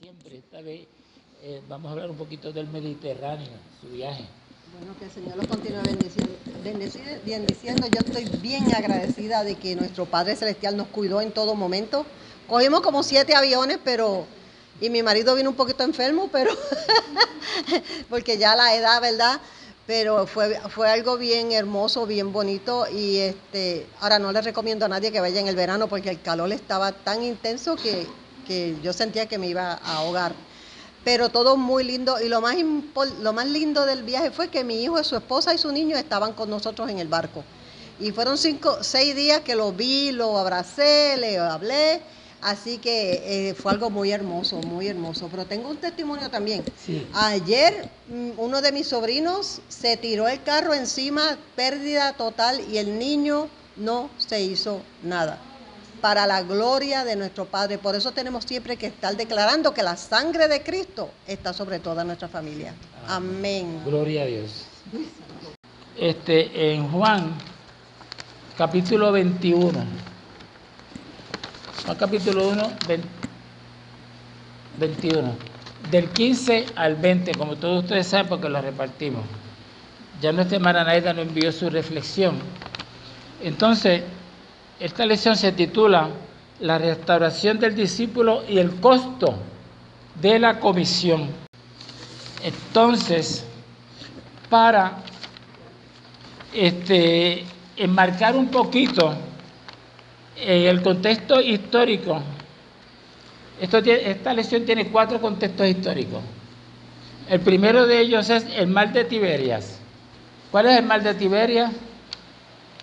siempre. Esta vez vamos a hablar un poquito del Mediterráneo, su viaje. Bueno, que el Señor los continúe bendiciendo. Yo estoy bien agradecida de que nuestro Padre Celestial nos cuidó en todo momento. Cogimos como 7 aviones, y mi marido vino un poquito enfermo, pero porque ya la edad, ¿verdad? Pero fue algo bien hermoso, bien bonito, y ahora no le recomiendo a nadie que vaya en el verano porque el calor estaba tan intenso que yo sentía que me iba a ahogar. Pero todo muy lindo, y lo más lindo del viaje fue que mi hijo, su esposa y su niño estaban con nosotros en el barco. Y fueron 6 días que lo vi, lo abracé, le hablé, así que fue algo muy hermoso, muy hermoso. Pero tengo un testimonio también. Sí. Ayer uno de mis sobrinos se tiró el carro encima, pérdida total, y el niño no se hizo nada. Para la gloria de nuestro Padre. Por eso tenemos siempre que estar declarando que la sangre de Cristo está sobre toda nuestra familia. Amén. Gloria a Dios. En Juan, capítulo 21. Juan capítulo 1, 21. Del 15 al 20, como todos ustedes saben, porque lo repartimos. Ya nuestra hermana Naida nos envió su reflexión. Entonces, esta lección se titula La restauración del discípulo y el costo de la comisión. Entonces, para enmarcar un poquito el contexto histórico, esta lección tiene 4 contextos históricos. El primero de ellos es el mar de Tiberias. ¿Cuál es el mar de Tiberias?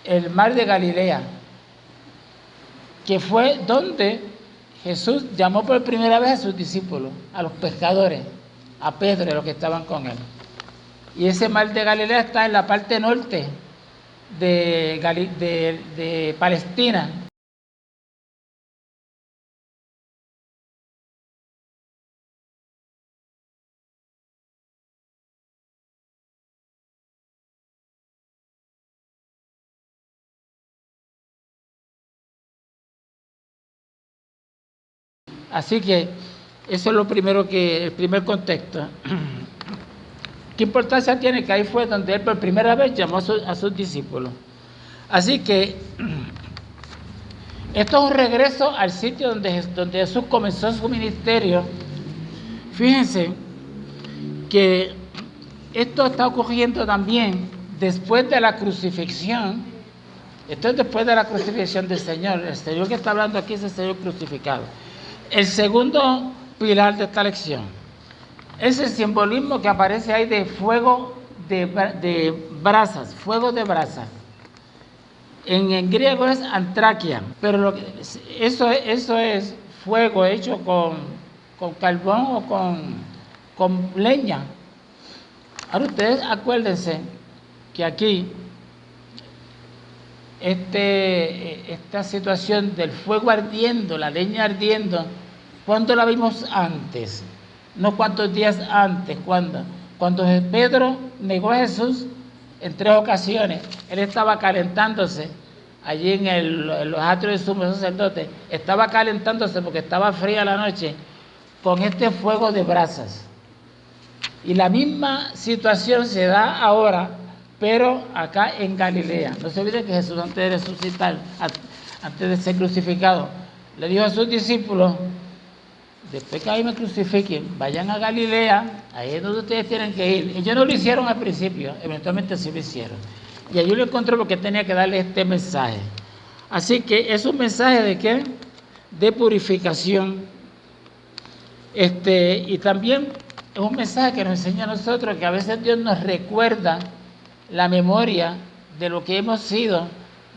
El mar de Galilea, que fue donde Jesús llamó por primera vez a sus discípulos, a los pescadores, a Pedro y a los que estaban con él. Y ese mar de Galilea está en la parte norte de Palestina. Así que eso es el primer contexto. ¿Qué importancia tiene? Que ahí fue donde él por primera vez llamó a sus discípulos. Así que esto es un regreso al sitio donde Jesús comenzó su ministerio. Fíjense que esto está ocurriendo también después de la crucifixión. Esto es después de la crucifixión del Señor. El Señor que está hablando aquí es el Señor crucificado. El segundo pilar de esta lección es el simbolismo que aparece ahí de fuego de brasas, fuego de brasas. En griego es antraquia, pero eso es fuego hecho con carbón o con leña. Ahora ustedes acuérdense que aquí esta situación del fuego ardiendo, la leña ardiendo, ¿cuándo la vimos antes? No cuántos días antes, ¿cuándo? Cuando Pedro negó a Jesús en 3 ocasiones. Él estaba calentándose allí en los atrios del sumo sacerdote, estaba calentándose porque estaba fría la noche con este fuego de brasas. Y la misma situación se da ahora, pero acá en Galilea. No se olviden que Jesús, antes de resucitar, antes de ser crucificado, le dijo a sus discípulos: después que ahí me crucifiquen, vayan a Galilea, ahí es donde ustedes tienen que ir. Ellos no lo hicieron al principio, eventualmente sí lo hicieron. Y allí lo encontró porque tenía que darle este mensaje. Así que es un mensaje de ¿qué? De purificación. Y también es un mensaje que nos enseña a nosotros que a veces Dios nos recuerda la memoria de lo que hemos sido,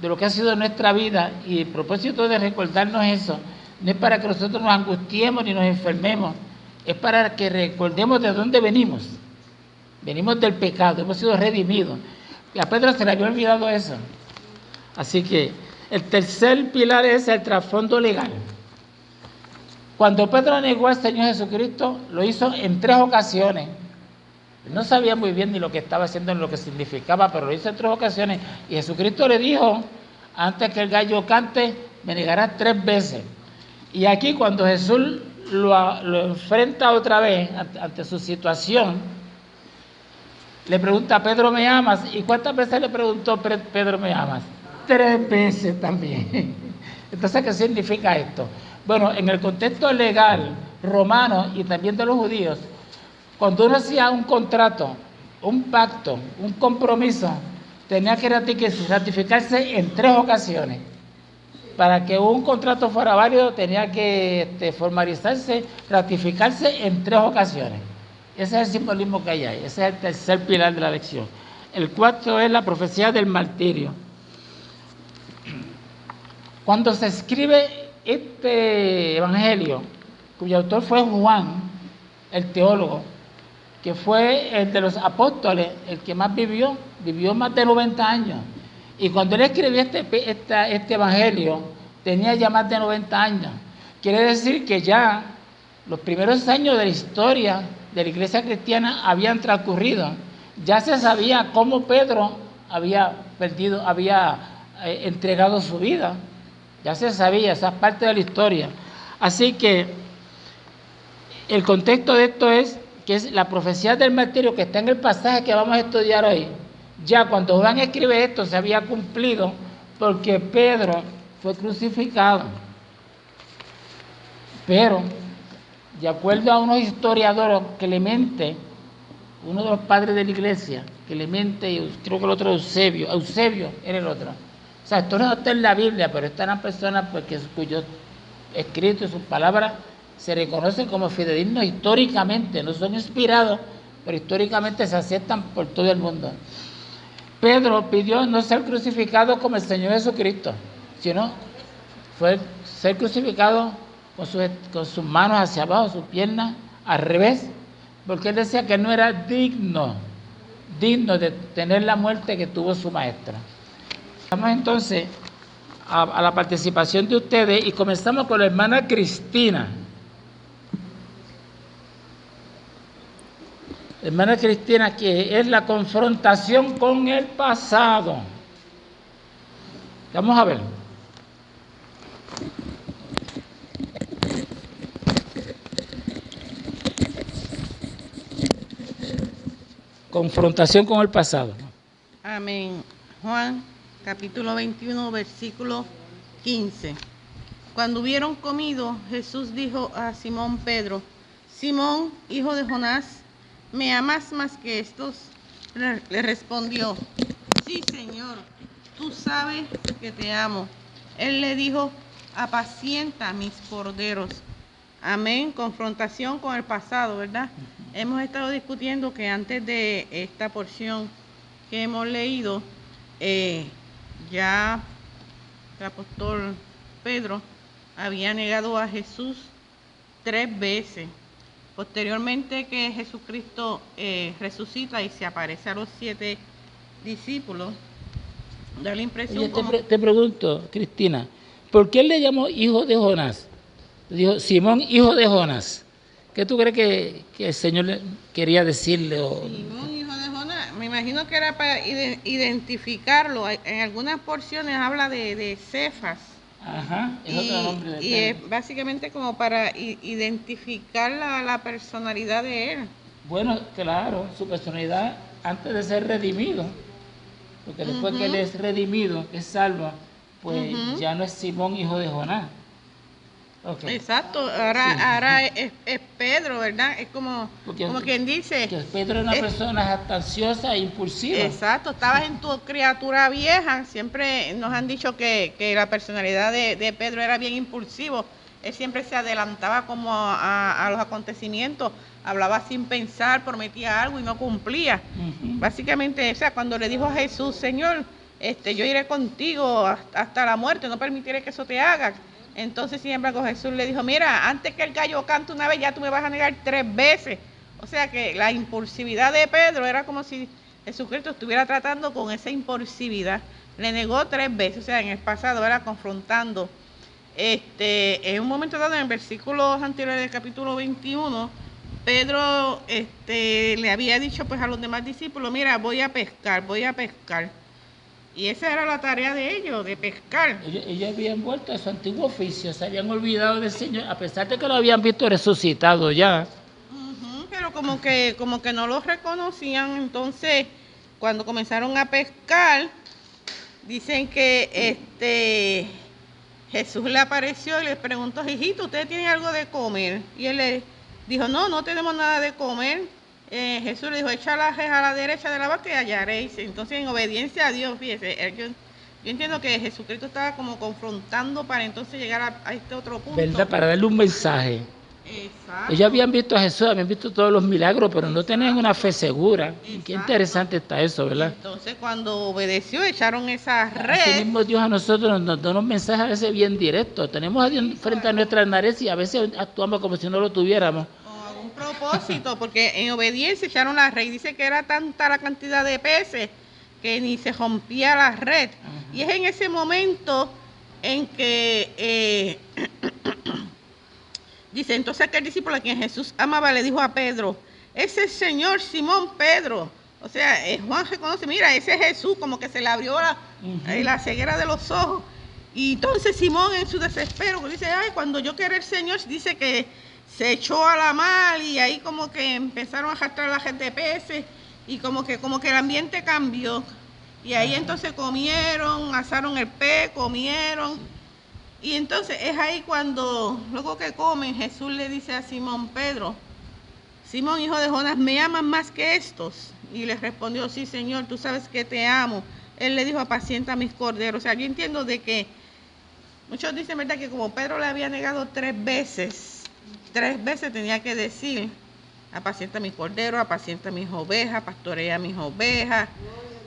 de lo que ha sido nuestra vida, y el propósito de recordarnos eso no es para que nosotros nos angustiemos ni nos enfermemos, es para que recordemos de dónde venimos. Venimos del pecado, hemos sido redimidos. Y a Pedro se le había olvidado eso. Así que el tercer pilar es el trasfondo legal. Cuando Pedro negó al Señor Jesucristo, lo hizo en 3 ocasiones. No sabía muy bien ni lo que estaba haciendo ni lo que significaba, pero lo hizo en 3 ocasiones. Y Jesucristo le dijo: antes que el gallo cante, me negarás 3 veces. Y aquí, cuando Jesús lo enfrenta otra vez ante su situación, le pregunta, Pedro, ¿me amas? ¿Y cuántas veces le preguntó Pedro, ¿me amas? 3 veces también. Entonces, ¿qué significa esto? Bueno, en el contexto legal romano y también de los judíos, cuando uno hacía un contrato, un pacto, un compromiso, tenía que ratificarse en 3 ocasiones. Para que un contrato fuera válido tenía que formalizarse, ratificarse en 3 ocasiones. Ese es el simbolismo que hay ahí. Ese es el tercer pilar de la lección. El cuarto es la profecía del martirio. Cuando se escribe este evangelio, cuyo autor fue Juan, el teólogo, que fue el de los apóstoles, el que más vivió más de 90 años. Y cuando él escribió este evangelio, tenía ya más de 90 años. Quiere decir que ya los primeros años de la historia de la iglesia cristiana habían transcurrido. Ya se sabía cómo Pedro había entregado su vida. Ya se sabía, esa parte de la historia. Así que el contexto de esto es que es la profecía del martirio que está en el pasaje que vamos a estudiar hoy. Ya cuando Juan escribe esto se había cumplido porque Pedro fue crucificado. Pero, de acuerdo a unos historiadores, Clemente, uno de los padres de la iglesia, Clemente y creo que el otro Eusebio era el otro. O sea, esto no está en la Biblia, pero estas eran personas cuyos escritos y sus palabras se reconocen como fidedignos históricamente, no son inspirados, pero históricamente se aceptan por todo el mundo. Pedro pidió no ser crucificado como el Señor Jesucristo, sino fue ser crucificado con sus manos hacia abajo, sus piernas al revés, porque él decía que no era digno de tener la muerte que tuvo su maestra. Vamos entonces a la participación de ustedes y comenzamos con la hermana Cristina. Hermana Cristina, que es la confrontación con el pasado. Vamos a ver. Confrontación con el pasado. Amén. Juan, capítulo 21, versículo 15. Cuando hubieron comido, Jesús dijo a Simón Pedro, Simón, hijo de Jonás, ¿me amas más que estos? Le respondió, sí, Señor, tú sabes que te amo. Él le dijo, apacienta mis corderos. Amén. Confrontación con el pasado, ¿verdad? Hemos estado discutiendo que antes de esta porción que hemos leído, ya el apóstol Pedro había negado a Jesús 3 veces. Posteriormente que Jesucristo resucita y se aparece a los 7 discípulos, da la impresión. Oye, te pregunto, Cristina, ¿por qué él le llamó hijo de Jonás? Dijo, Simón, hijo de Jonás. ¿Qué tú crees que el Señor quería decirle? Simón, hijo de Jonás. Me imagino que era para identificarlo. En algunas porciones habla de Cefas. Ajá, es otro nombre. Y es básicamente como para identificar la personalidad de él. Bueno, claro, su personalidad antes de ser redimido. Porque después que él es redimido, es salvo, pues ya no es Simón, hijo de Jonás. Okay. Exacto, ahora es Pedro, ¿verdad? Es como quien dice que Pedro es una persona jactanciosa e impulsiva. Exacto, estabas en tu criatura vieja. Siempre nos han dicho que la personalidad de Pedro era bien impulsivo. Él siempre se adelantaba como a los acontecimientos, hablaba sin pensar, prometía algo y no cumplía. Básicamente, o sea, cuando le dijo a Jesús, Señor, yo iré contigo hasta la muerte, no permitiré que eso te haga. Entonces, sin embargo, Jesús le dijo, mira, antes que el gallo cante una vez, ya tú me vas a negar 3 veces. O sea que la impulsividad de Pedro era como si Jesucristo estuviera tratando con esa impulsividad. Le negó 3 veces, o sea, en el pasado era confrontando. En un momento dado, en versículos anteriores del capítulo 21, Pedro le había dicho pues a los demás discípulos, mira, voy a pescar. Y esa era la tarea de ellos, de pescar. Ellos habían vuelto a su antiguo oficio, se habían olvidado del Señor, a pesar de que lo habían visto resucitado ya. Pero como que no lo reconocían. Entonces, cuando comenzaron a pescar, dicen que Jesús le apareció y les preguntó: hijito, ¿ustedes tienen algo de comer? Y él le dijo: no tenemos nada de comer. Jesús le dijo: echa la reja a la derecha de la barca y hallaréis. Entonces, en obediencia a Dios, fíjese, yo entiendo que Jesucristo estaba como confrontando para entonces llegar a este otro punto. ¿Verdad? Para darle un mensaje. Exacto. Ellos habían visto a Jesús, habían visto todos los milagros, pero no tenían una fe segura. Exacto. Qué interesante está eso, ¿verdad? Entonces, cuando obedeció, echaron esa Así red. mismo Dios a nosotros nos da unos mensajes a veces bien directos. Tenemos a Dios frente a nuestras narices y a veces actuamos como si no lo tuviéramos. Con algún propósito, porque en obediencia echaron la red. Dice que era tanta la cantidad de peces que ni se rompía la red. Y es en ese momento en que dice: entonces aquel discípulo a quien Jesús amaba le dijo a Pedro: ese es el Señor, Simón Pedro. O sea, Juan reconoce: mira, ese es Jesús, como que se le abrió la ceguera de los ojos. Y entonces Simón, en su desespero, dice: ay, cuando yo quería el Señor, dice que se echó a la mar y ahí como que empezaron a arrastrar la gente de peces y como que el ambiente cambió. Y ahí entonces comieron, asaron el pez, comieron. Y entonces es ahí cuando, luego que comen, Jesús le dice a Simón Pedro: Simón, hijo de Jonás, ¿me amas más que estos? Y le respondió: sí, Señor, tú sabes que te amo. Él le dijo: apacienta mis corderos. O sea, yo entiendo de que muchos dicen, ¿verdad?, que como Pedro le había negado 3 veces tenía que decir: apacienta mis corderos, apacienta mis ovejas, pastorea mis ovejas.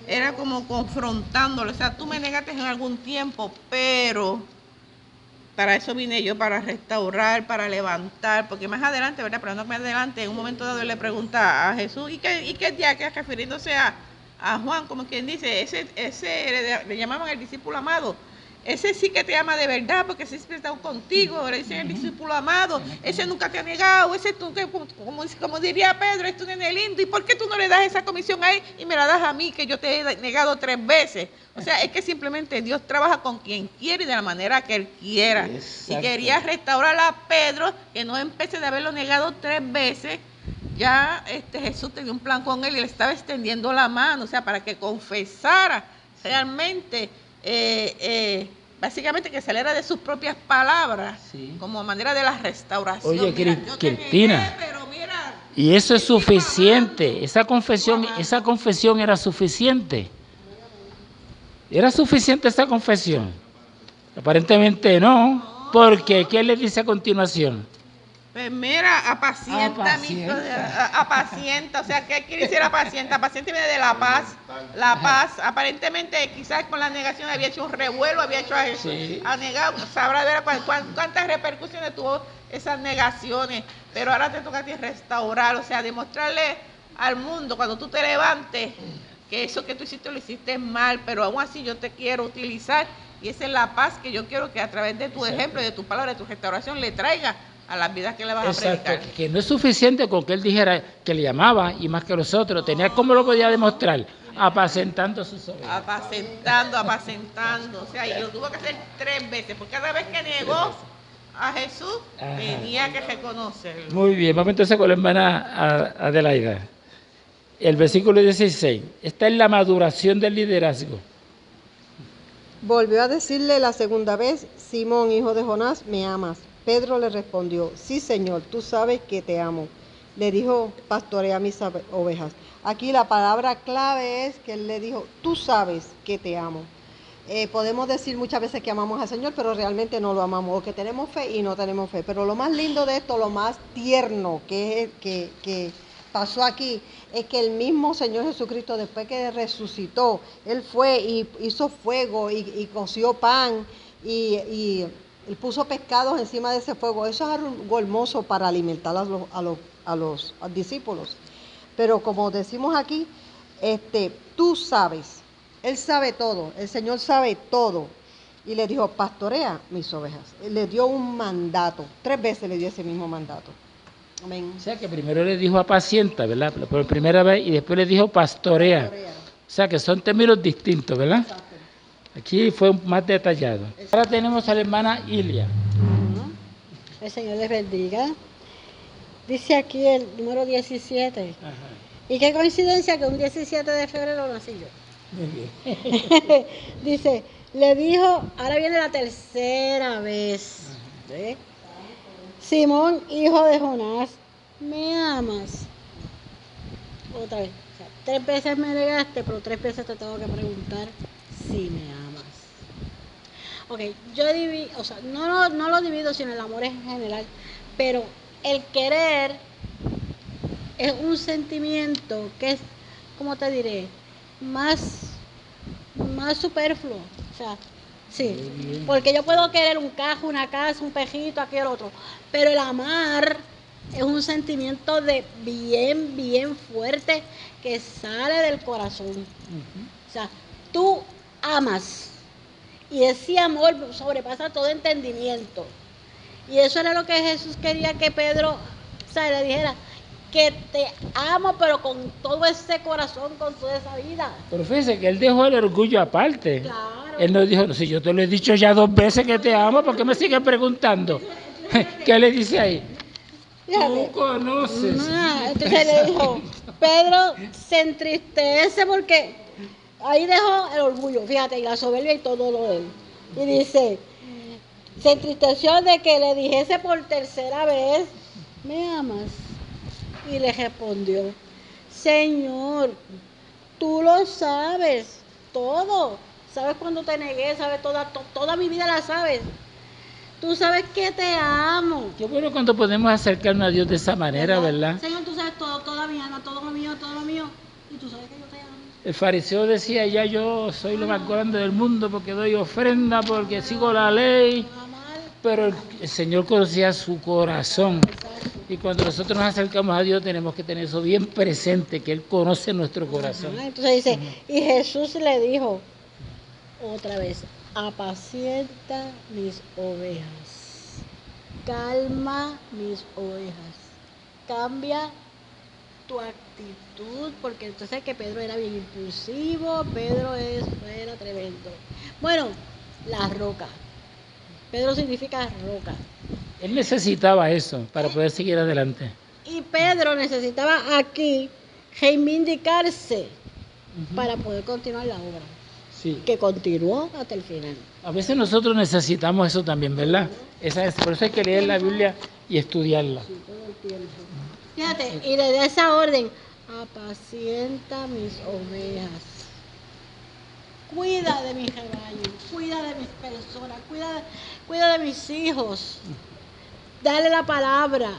Era como confrontándolo. O sea, tú me negaste en algún tiempo, pero para eso vine yo, para restaurar, para levantar, porque más adelante, ¿verdad? Pero no más adelante, en un momento dado él le pregunta a Jesús: ¿y qué día? Que refiriéndose a Juan, como quien dice, ese le llamaban el discípulo amado. Ese sí que te ama de verdad, porque siempre está contigo. Le dicen el discípulo amado. Ese nunca te ha negado. Ese tú, como diría Pedro, es tu nene lindo. ¿Y por qué tú no le das esa comisión a él y me la das a mí, que yo te he negado 3 veces? O sea, es que simplemente Dios trabaja con quien quiere y de la manera que Él quiera. Exacto. Y quería restaurar a Pedro, que no empecé de haberlo negado 3 veces. Ya Jesús tenía un plan con él y le estaba extendiendo la mano, o sea, para que confesara realmente, básicamente que saliera de sus propias palabras, sí, como manera de la restauración. Oye, Cristina, y eso es suficiente. Esa confesión era suficiente. ¿Era suficiente esa confesión? Aparentemente no, porque ¿qué le dice a continuación? Pues mira, apacienta, o sea, ¿qué quiere decir apacienta? Apacienta viene de la paz, aparentemente quizás con la negación había hecho un revuelo, había hecho a Jesús, sí, a negar, sabrá ver cuántas repercusiones tuvo esas negaciones, pero ahora te toca a ti restaurar, o sea, demostrarle al mundo cuando tú te levantes que eso que tú hiciste lo hiciste mal, pero aún así yo te quiero utilizar y esa es la paz que yo quiero que a través de tu ejemplo, de tu palabra, de tu restauración le traiga a las vidas que le vas a predicar. Exacto, que no es suficiente con que él dijera que le llamaba y más que los otros, tenía cómo lo podía demostrar, apacentando sus ovejas. Apacentando, o sea, y lo tuvo que hacer 3 veces, porque cada vez que negó a Jesús, tenía que reconocerlo. Muy bien, vamos entonces con la hermana Adelaida. El versículo 16, esta es la maduración del liderazgo. Volvió a decirle la segunda vez: Simón, hijo de Jonás, ¿me amas? Pedro le respondió: sí, Señor, tú sabes que te amo. Le dijo: pastorea mis ovejas. Aquí la palabra clave es que él le dijo: tú sabes que te amo. Podemos decir muchas veces que amamos al Señor, pero realmente no lo amamos, o que tenemos fe y no tenemos fe. Pero lo más lindo de esto, lo más tierno que pasó aquí, es que el mismo Señor Jesucristo, después que resucitó, Él fue y hizo fuego y coció pan y Él puso pescados encima de ese fuego. Eso es algo hermoso para alimentar a los discípulos. Pero como decimos aquí, tú sabes, Él sabe todo, el Señor sabe todo. Y le dijo: pastorea mis ovejas. Él le dio un mandato, 3 veces le dio ese mismo mandato. Amén. O sea que primero le dijo apacienta, ¿verdad? Por primera vez, y después le dijo pastorea. O sea que son términos distintos, ¿verdad? Exacto. Aquí fue más detallado. Ahora tenemos a la hermana Ilia. Ujú. El Señor les bendiga. Dice aquí el número 17. Ajá. Y qué coincidencia que un 17 de febrero nací yo. Muy bien. Dice, le dijo, ahora viene la tercera vez. ¿Sí? Simón, hijo de Jonás, ¿me amas? Otra vez. O sea, 3 veces me negaste, pero 3 veces te tengo que preguntar si me amas. Ok, yo divido, o sea, no lo divido, sino el amor en general, pero el querer es un sentimiento que es, ¿cómo te diré? Más superfluo. O sea, sí, porque yo puedo querer un carro, una casa, un pejito, aquel otro, pero el amar es un sentimiento de bien fuerte que sale del corazón. O sea, tú amas y ese amor sobrepasa todo entendimiento. Y eso era lo que Jesús quería que Pedro, o sea, le dijera, que te amo, pero con todo ese corazón, con toda esa vida. Pero fíjese que él dejó el orgullo aparte. Claro. Él no dijo, no, si yo te lo he dicho ya 2 veces que te amo, ¿por qué me sigues preguntando? ¿Qué le dice ahí? Fíjate. Tú conoces. Entonces le dijo, Pedro se entristece porque ahí dejó el orgullo, fíjate, y la soberbia y todo lo de él. Y dice, se entristeció de que le dijese por tercera vez, ¿me amas? Y le respondió, Señor, tú lo sabes todo. Sabes cuando te negué, sabes toda mi vida la sabes. Tú sabes que te amo. Qué bueno cuando podemos acercarnos a Dios de esa manera, ¿verdad? Señor, tú sabes todo, toda mi alma, todo lo mío. Y tú sabes que yo te amo. El fariseo decía, ya yo soy lo más grande del mundo porque doy ofrenda, porque sigo la ley. Pero el Señor conocía su corazón. Y cuando nosotros nos acercamos a Dios tenemos que tener eso bien presente, que Él conoce nuestro corazón. Entonces dice, y Jesús le dijo otra vez, apacienta mis ovejas, calma mis ovejas, cambia tu actitud, porque entonces que Pedro era bien impulsivo, Pedro era tremendo. Bueno, la roca. Pedro significa roca. Él necesitaba eso para poder seguir adelante. Y Pedro necesitaba aquí reivindicarse para poder continuar la obra. Sí. Que continuó hasta el final. A veces nosotros necesitamos eso también, ¿verdad? Por eso hay que leer la Biblia y estudiarla. Sí, todo el tiempo. Fíjate, y le da esa orden, apacienta mis ovejas. Cuida de mi rebaño, cuida de mis personas, cuida de mis hijos. Dale la palabra,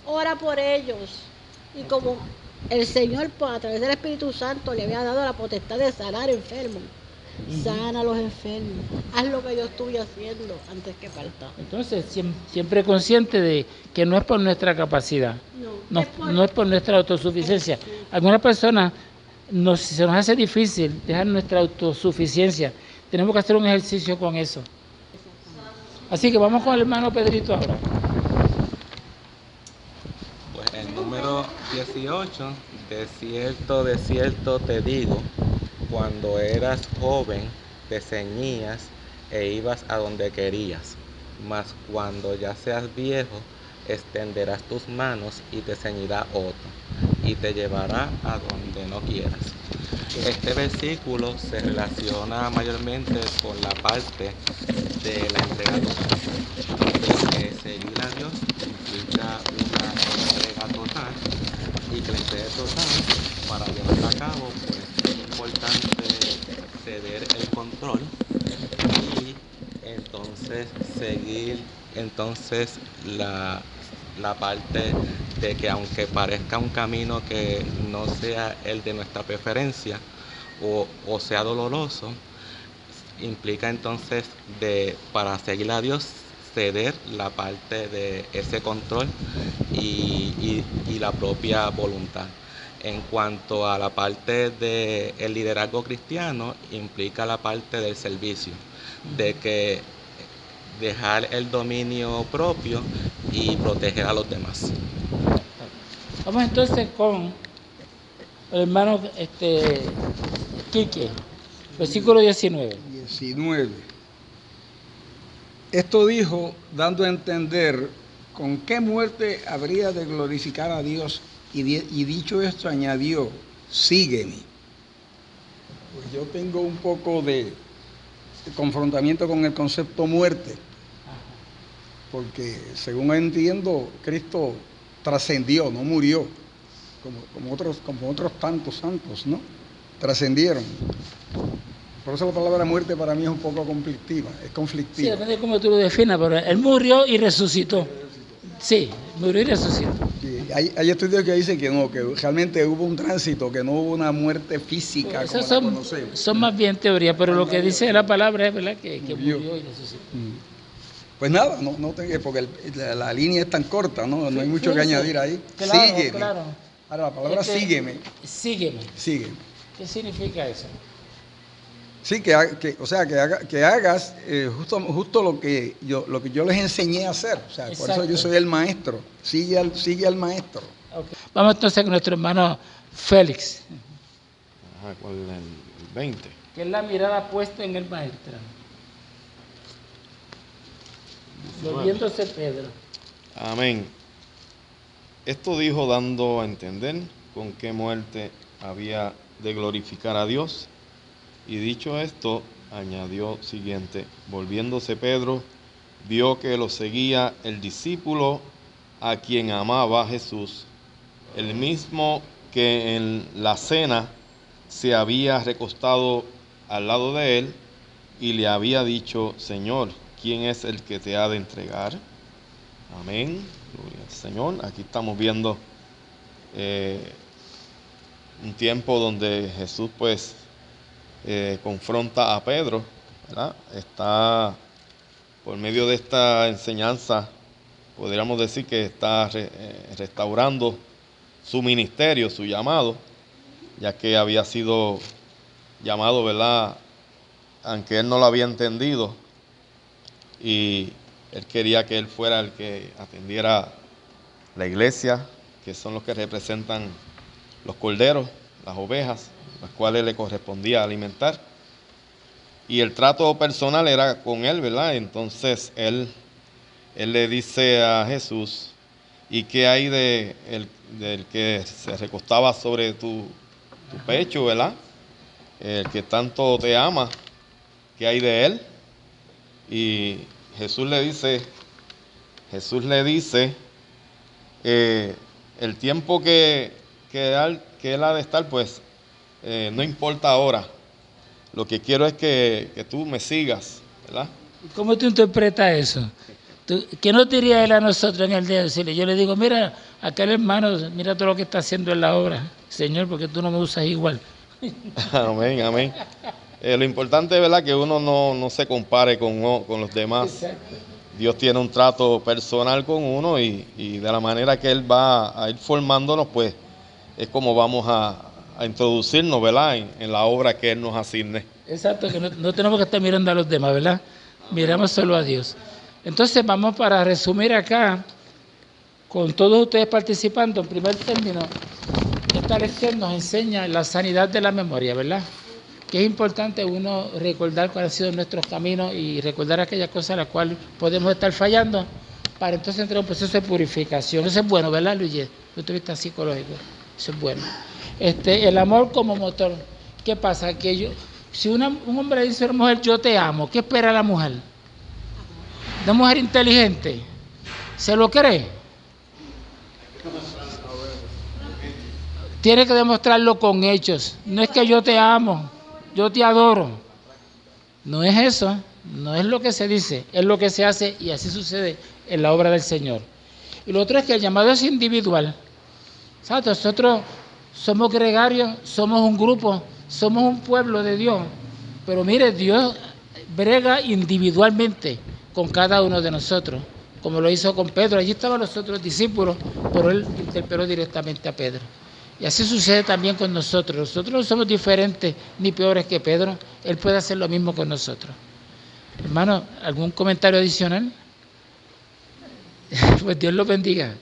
ora por ellos. Y como el Señor, pues, a través del Espíritu Santo, le había dado la potestad de sanar enfermos, sana a los enfermos. Haz lo que yo estuve haciendo antes que faltara. Entonces, siempre consciente de que no es por nuestra capacidad, no es por nuestra autosuficiencia. Algunas personas, se nos hace difícil dejar nuestra autosuficiencia. Tenemos que hacer un ejercicio con eso. Así que vamos con el hermano Pedrito ahora. Pues el número 18, de cierto te digo, cuando eras joven te ceñías e ibas a donde querías, mas cuando ya seas viejo extenderás tus manos y te ceñirá otro, y te llevará a donde no quieras. Este versículo se relaciona mayormente con la parte de la entrega total, porque seguir a Dios implica una entrega total, y que la entrega total, para llevarla a cabo, pues es importante ceder el control y entonces seguir la parte de que aunque parezca un camino que no sea el de nuestra preferencia o sea doloroso, implica entonces para seguir a Dios ceder la parte de ese control y la propia voluntad. En cuanto a la parte del liderazgo cristiano, implica la parte del servicio, de que dejar el dominio propio y proteger a los demás. Vamos entonces con el hermano Quique, versículo 19. 19. Esto dijo, dando a entender con qué muerte habría de glorificar a Dios, y dicho esto añadió, sígueme. Pues yo tengo un poco de confrontamiento con el concepto muerte, porque según entiendo, Cristo trascendió, no murió, como otros tantos santos, ¿no? Trascendieron. Por eso la palabra muerte para mí es un poco conflictiva, es Sí, conflictiva. depende de cómo tú lo definas, pero él murió y resucitó. Sí, murió y resucitó. Sí, hay estudios que dicen que no, que realmente hubo un tránsito, que no hubo una muerte física como Esas la conocemos. son más bien teorías, pero lo que dice la palabra es verdad que Murió. murió y resucitó. Pues nada, porque la línea es tan corta, ¿no? No hay mucho que Fíjense, añadir ahí. Claro, Sígueme. claro. Ahora la palabra Es que- sígueme, Sígueme. sígueme. ¿Qué significa eso? Sí, que hagas justo lo que yo les enseñé a hacer. O sea, por eso Exacto. yo soy el maestro. Sigue al maestro. Okay. Vamos entonces con nuestro hermano Félix, Ajá, ¿cuál es el 20? que es la mirada puesta en el maestro. Volviéndose Pedro. Amén. Esto dijo dando a entender con qué muerte había de glorificar a Dios. Y dicho esto, añadió siguiente, volviéndose Pedro, vio que lo seguía el discípulo a quien amaba Jesús, el mismo que en la cena se había recostado al lado de él y le había dicho, Señor, ¿quién es el que te ha de entregar? Amén, gloria al Señor. Aquí estamos viendo un tiempo donde Jesús pues confronta a Pedro, ¿verdad? Está por medio de esta enseñanza, podríamos decir que está restaurando su ministerio, su llamado, ya que había sido llamado, ¿verdad? Aunque él no lo había entendido, y él quería que él fuera el que atendiera la iglesia, que son los que representan los corderos, las ovejas, las cuales le correspondía alimentar. Y el trato personal era con él, ¿verdad? Entonces él le dice a Jesús, ¿y qué hay del que se recostaba sobre tu pecho, ¿verdad? El que tanto te ama, ¿qué hay de él? Y Jesús le dice, el tiempo que él ha de estar, pues, no importa ahora. Lo que quiero es que tú me sigas, ¿verdad? ¿Cómo tú interpretas eso? ¿Qué nos diría él a nosotros en el día de decirle? Yo le digo, mira, aquel hermano, mira todo lo que está haciendo en la obra. Señor, porque tú no me usas igual. Amén, amén. Lo importante es, ¿verdad?, que uno no se compare con los demás. Exacto. Dios tiene un trato personal con uno y de la manera que Él va a ir formándonos, pues es como vamos a introducirnos, ¿verdad?, en la obra que Él nos asigne. Exacto, que no tenemos que estar mirando a los demás, ¿verdad? Miramos solo a Dios. Entonces vamos para resumir acá, con todos ustedes participando, en primer término, esta lección nos enseña la sanidad de la memoria, ¿verdad? Que es importante uno recordar cuáles han sido nuestros caminos y recordar aquellas cosas a las cuales podemos estar fallando para entonces entrar en un proceso de purificación. Eso es bueno, ¿verdad, Luis? Desde el punto de vista psicológico, eso es bueno. El amor como motor. ¿Qué pasa? Que si un hombre le dice a una mujer, yo te amo, ¿qué espera la mujer? Una mujer inteligente, ¿se lo cree? Tiene que demostrarlo con hechos. No es que yo te amo, yo te adoro. No es eso, no es lo que se dice, es lo que se hace y así sucede en la obra del Señor. Y lo otro es que el llamado es individual. ¿Sabes? Nosotros somos gregarios, somos un grupo, somos un pueblo de Dios. Pero mire, Dios brega individualmente con cada uno de nosotros, como lo hizo con Pedro. Allí estaban los otros discípulos, pero él interpeló directamente a Pedro. Y así sucede también con nosotros. Nosotros no somos diferentes ni peores que Pedro. Él puede hacer lo mismo con nosotros. Hermano, ¿algún comentario adicional? Pues Dios los bendiga.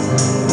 Dios.